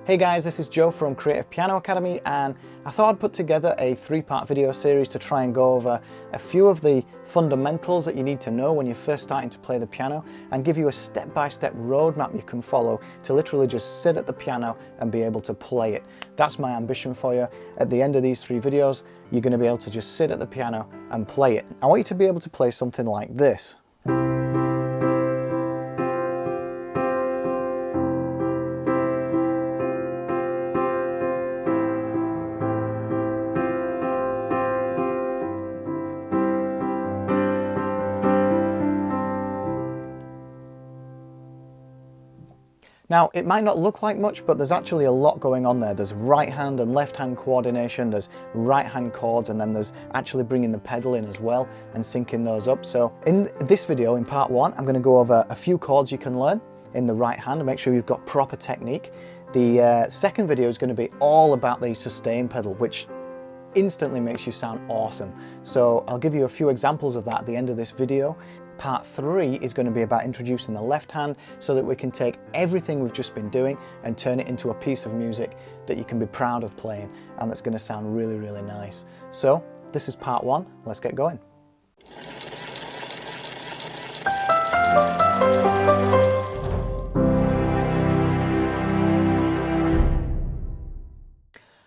Hey guys, this is Joe from Creative Piano Academy, and I thought I'd put together a 3-part video series to try and go over a few of the fundamentals that you need to know when you're first starting to play the piano and give you a step-by-step roadmap you can follow to literally just sit at the piano and be able to play it. That's my ambition for you. At the end of these 3 videos, you're going to be able to just sit at the piano and play it. I want you to be able to play something like this. Now, it might not look like much, but there's actually a lot going on there. There's right hand and left hand coordination, there's right hand chords, and then there's actually bringing the pedal in as well and syncing those up. So in this video, in part 1, I'm going to go over a few chords you can learn in the right hand and make sure you've got proper technique. The second video is going to be all about the sustain pedal, which instantly makes you sound awesome. So I'll give you a few examples of that at the end of this video. Part 3 is going to be about introducing the left hand so that we can take everything we've just been doing and turn it into a piece of music that you can be proud of playing and that's going to sound really, really nice. So this is part 1. Let's get going.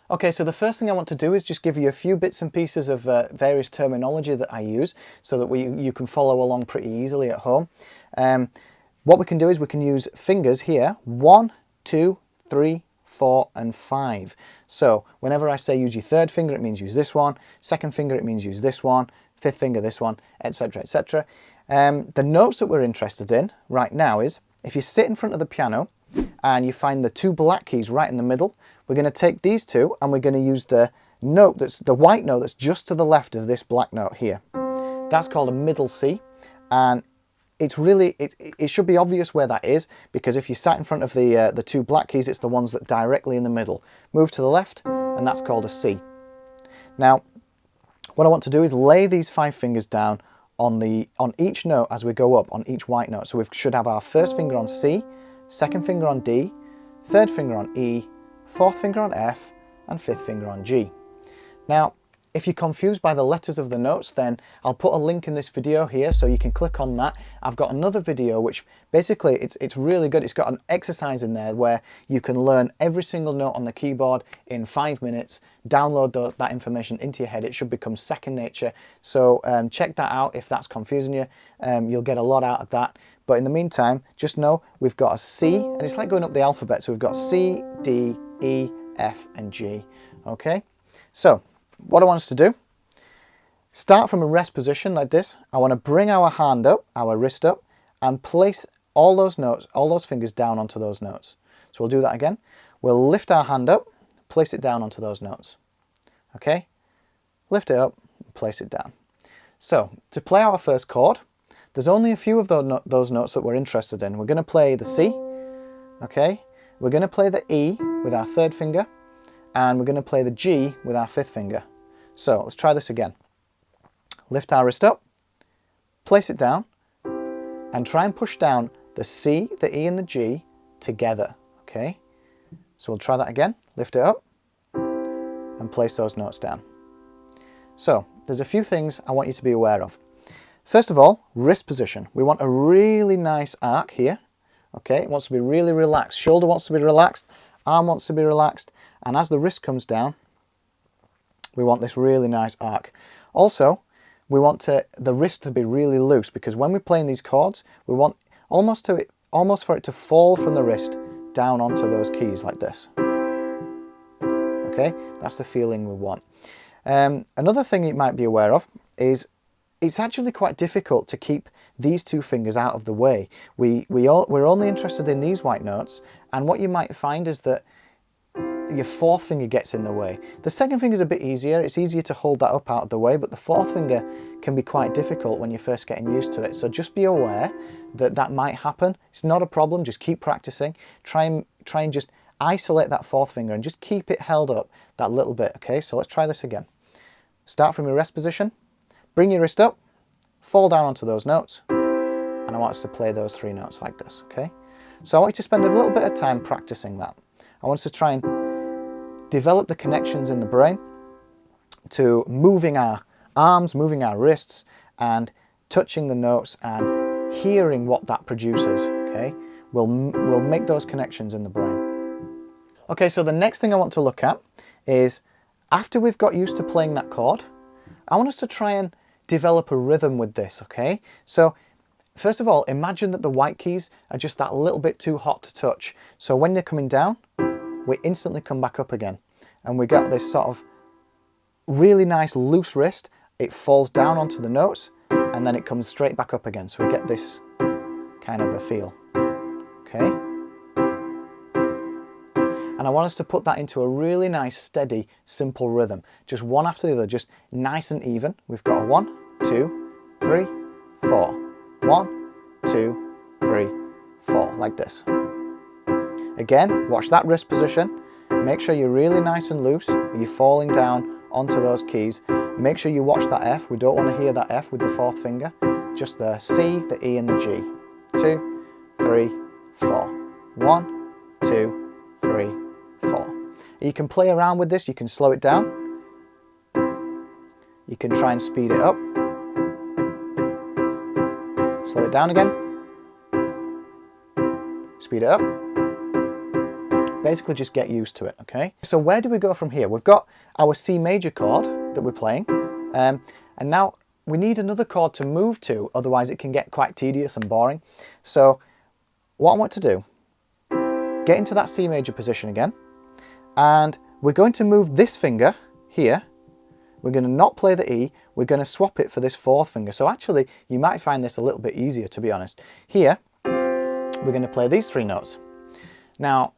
Okay, so the first thing I want to do is just give you a few bits and pieces of various terminology that I use so that you can follow along pretty easily at home. What we can do is we can use fingers here, 1, 2, 3, 4 and 5. So whenever I say use your third finger, it means use this one, second finger it means use this one, fifth finger this one, etc, etc. The notes that we're interested in right now is if you sit in front of the piano and you find the 2 black keys right in the middle, we're going to take these 2 and we're going to use the note that's the white note that's just to the left of this black note here. That's called a middle C, and it's really it should be obvious where that is, because if you sat in front of the 2 black keys, it's the ones that directly in the middle. Move to the left and that's called a C. Now what I want to do is lay these 5 fingers down on each note as we go up on each white note. So we should have our first finger on C, second finger on D, third finger on E, fourth finger on F, and fifth finger on G. Now, if you're confused by the letters of the notes, then I'll put a link in this video here so you can click on that. I've got another video which basically it's really good. It's got an exercise in there where you can learn every single note on the keyboard in 5 minutes, download that information into your head. It should become second nature. So check that out if that's confusing you. You'll get a lot out of that. But in the meantime, just know we've got a C, and it's like going up the alphabet. So we've got C, D, E, F, and G. Okay? So what I want us to do, start from a rest position like this. I want to bring our hand up, our wrist up, and place all those notes, all those fingers down onto those notes. So we'll do that again. We'll lift our hand up, place it down onto those notes. Okay? Lift it up, and place it down. So to play our first chord, there's only a few of those notes that we're interested in. We're going to play the C, okay? We're going to play the E with our third finger, and we're going to play the G with our fifth finger. So let's try this again. Lift our wrist up, place it down, and try and push down the C, the E, and the G together, okay? So we'll try that again. Lift it up, and place those notes down. So there's a few things I want you to be aware of. First of all, wrist position. We want a really nice arc here, okay? It wants to be really relaxed. Shoulder wants to be relaxed, arm wants to be relaxed, and as the wrist comes down, we want this really nice arc. Also, we want the wrist to be really loose, because when we're playing these chords, we want almost for it to fall from the wrist down onto those keys like this. Okay, that's the feeling we want. Another thing you might be aware of is it's actually quite difficult to keep these 2 fingers out of the way. We're only interested in these white notes, and what you might find is that your fourth finger gets in the way. The second finger is a bit easier. It's easier to hold that up out of the way, but the fourth finger can be quite difficult when you're first getting used to it. So just be aware that that might happen. It's not a problem. Just keep practicing. Try and just isolate that fourth finger and just keep it held up that little bit. Okay, so let's try this again. Start from your rest position. Bring your wrist up, fall down onto those notes, and I want us to play those 3 notes like this, okay? So I want you to spend a little bit of time practicing that. I want us to try and develop the connections in the brain to moving our arms, moving our wrists, and touching the notes and hearing what that produces, okay? We'll make those connections in the brain. Okay, so the next thing I want to look at is, after we've got used to playing that chord, I want us to try and develop a rhythm with this, okay? So first of all, imagine that the white keys are just that little bit too hot to touch. So when they're coming down, we instantly come back up again. And we got this sort of really nice loose wrist. It falls down onto the notes and then it comes straight back up again. So we get this kind of a feel, okay? And I want us to put that into a really nice, steady, simple rhythm. Just one after the other, just nice and even. We've got a 1, 2, 3, 4. 1, 2, 3, 4, like this. Again, watch that wrist position. Make sure you're really nice and loose. You're falling down onto those keys. Make sure you watch that F. We don't want to hear that F with the 4th finger. Just the C, the E and the G. 2, 3, 4. 1, 2, 3, 4. You can play around with this. You can slow it down. You can try and speed it up. Slow it down again. Speed it up. Basically just get used to it, okay? So where do we go from here? We've got our C major chord that we're playing, and now we need another chord to move to, otherwise it can get quite tedious and boring. So what I want to do, get into that C major position again, and we're going to move this finger here. We're going to not play the E, we're going to swap it for this 4th finger. So actually, you might find this a little bit easier, to be honest. Here, we're going to play these 3 notes. Now,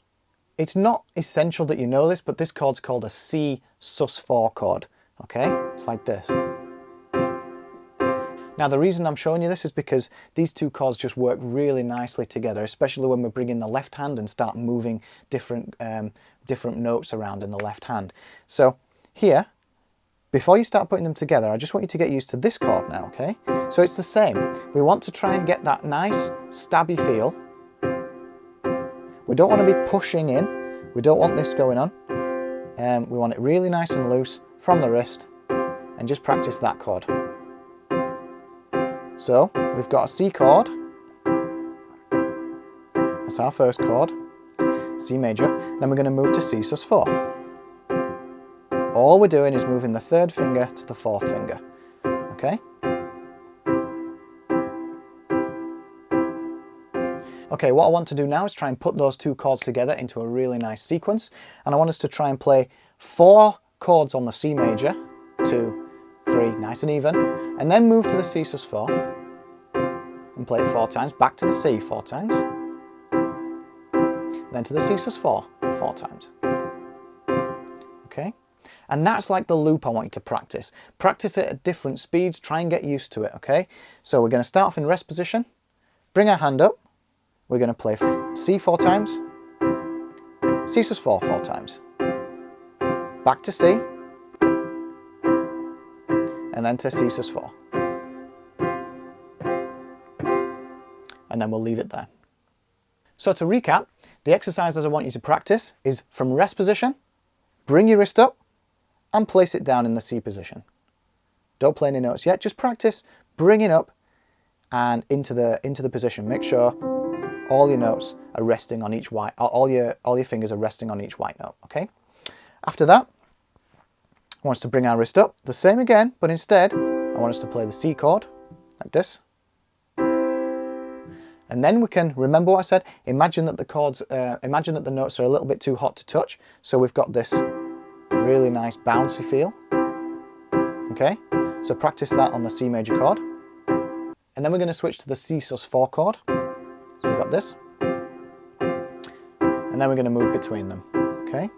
it's not essential that you know this, but this chord's called a C sus4 chord, okay? It's like this. Now, the reason I'm showing you this is because these 2 chords just work really nicely together, especially when we bring in the left hand and start moving different notes around in the left hand. So here, before you start putting them together, I just want you to get used to this chord now, okay? So it's the same. We want to try and get that nice stabby feel. We don't want to be pushing in. We don't want this going on. We want it really nice and loose from the wrist, and just practice that chord. So we've got a C chord. That's our first chord, C major. Then we're going to move to C sus4. All we're doing is moving the 3rd finger to the 4th finger, okay? Okay, what I want to do now is try and put those 2 chords together into a really nice sequence, and I want us to try and play 4 chords on the C major, 2, 3, nice and even, and then move to the C sus4, and play it 4 times, back to the C 4 times, then to the C sus4 4 times, okay? And that's like the loop I want you to practice. Practice it at different speeds, try and get used to it, okay? So we're going to start off in rest position, bring our hand up, we're going to play C 4 times, C sus4 4 times, back to C, and then to C sus4. And then we'll leave it there. So to recap, the exercises I want you to practice is from rest position, bring your wrist up, and place it down in the C position. Don't play any notes yet, just practice bringing up and into the position. Make sure all your notes are resting on each white, all your fingers are resting on each white note, okay? After that, I want us to bring our wrist up, the same again, but instead, I want us to play the C chord, like this. And then we can, remember what I said, imagine that the notes are a little bit too hot to touch, so we've got this really nice bouncy feel, okay? So practice that on the C major chord. And then we're going to switch to the C sus4 chord. So we've got this. And then we're going to move between them, okay?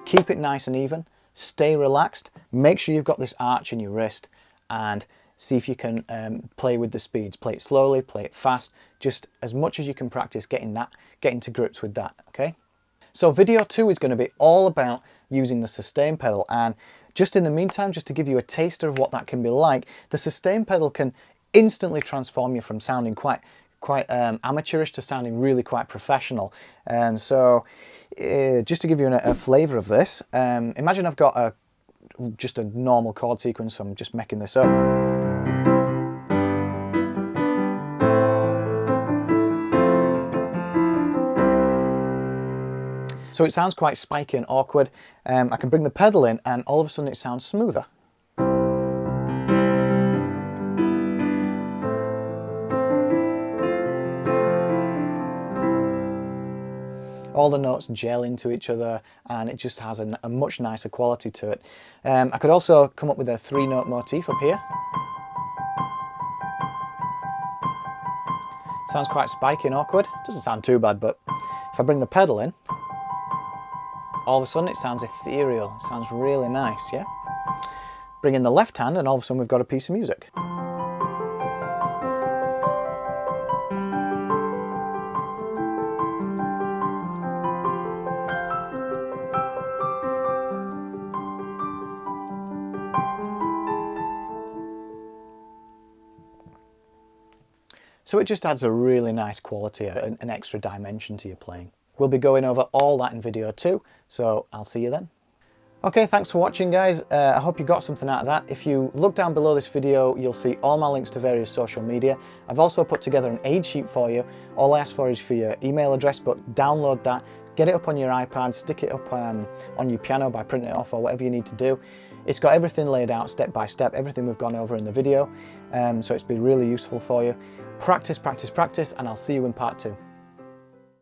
Keep it nice and even, stay relaxed, make sure you've got this arch in your wrist, and see if you can play with the speeds. Play it slowly, play it fast, just as much as you can practice getting to grips with that, okay? So video 2 is going to be all about using the sustain pedal, and Just in the meantime, just to give you a taster of what that can be like, the sustain pedal can instantly transform you from sounding quite amateurish to sounding really quite professional. And so just to give you a flavour of this, imagine I've got just a normal chord sequence. I'm just making this up. So it sounds quite spiky and awkward. I can bring the pedal in and all of a sudden it sounds smoother. All the notes gel into each other and it just has a much nicer quality to it. I could also come up with a 3-note motif up here. Sounds quite spiky and awkward. Doesn't sound too bad, but if I bring the pedal in, all of a sudden it sounds ethereal. It sounds really nice, yeah? Bring in the left hand and all of a sudden we've got a piece of music. So it just adds a really nice quality, an extra dimension to your playing. We'll be going over all that in video 2, so I'll see you then. Okay, thanks for watching guys. I hope you got something out of that. If you look down below this video, you'll see all my links to various social media. I've also put together an aid sheet for you. All I ask for is for your email address, but download that, get it up on your iPad, stick it up on your piano by printing it off or whatever you need to do. It's got everything laid out step by step, everything we've gone over in the video, so it's been really useful for you. Practice, practice, practice, and I'll see you in part 2.